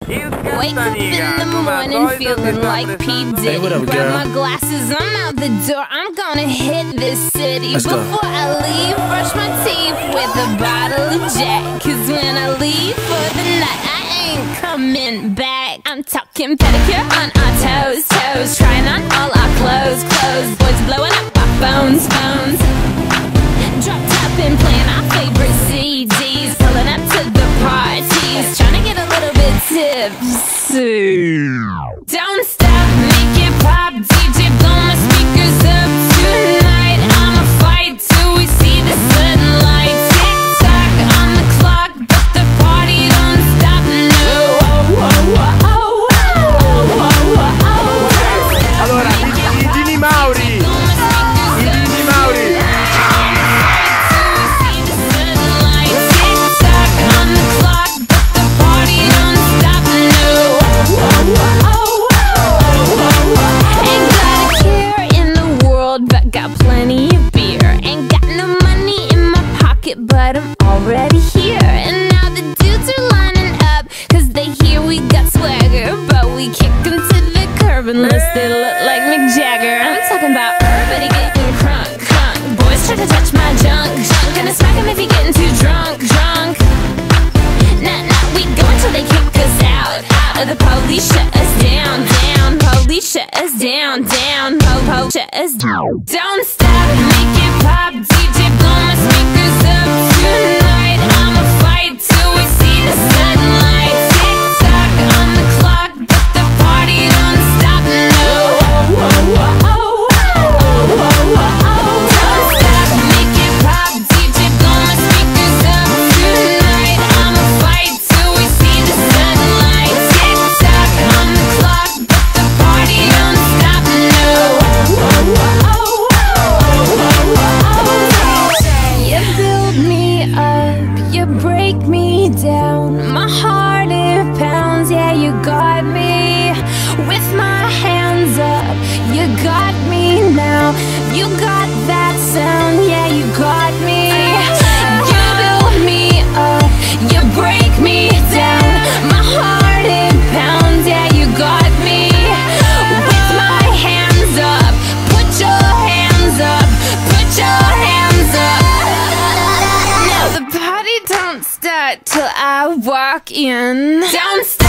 Wake up in the morning feeling like P. Diddy. Hey, what up, Grab girl? my glasses, I'm out the door. I'm gonna hit this city. Let's go. Before I leave, brush my teeth with a bottle of Jack. Cause when I leave for the night, I ain't coming back. I'm talking pedicure on our toes, toes. Trying on all our clothes, clothes. Boys blowing up our phones, phones. Drop top and playing our favorite CDs. Pulling up to the parties, trying to get a little bit tipsy. Don't stop, make it pop. DJ, blow my speakers up tonight. I'ma fight till we see the sunlight. Tick tock on the clock, but the party don't stop. No. Allora, i Dini Mauri. I Dini Mauri. But got plenty of beer. Ain't got no money in my pocket, but I'm already here. And now the dudes are lining up, cause they hear we got swagger. But we kick them to the curb unless they look like Mick Jagger. I'm talking about everybody getting crunk, crunk. Boys try to touch my junk, junk. Gonna smack him if he getting too drunk, drunk. Nah, nah, we go until they kick us out, out. Or the police shut us down, down. Police shut us down, down. Po-po shut us down. Don't stop, make it pop. DJ, blow my speakers up tonight. I'ma fight till we see the sunlight. Tick tock on the clock, but the party don't stop. No. Don't stop, make it pop. DJ, blow my speakers up tonight. I'ma fight till we see the sunlight. Tick tock on the clock, but the party don't stop. No. You build me up, you break me down. My heart it pounds, yeah, you got me. With my hands up, you got me now. You got that sound, yeah, you got me. You build me up, you break me down. My heart it pounds, yeah, you got me. With my hands up, put your hands up, put your hands up. Now the party don't start till I walk in. Don't stop.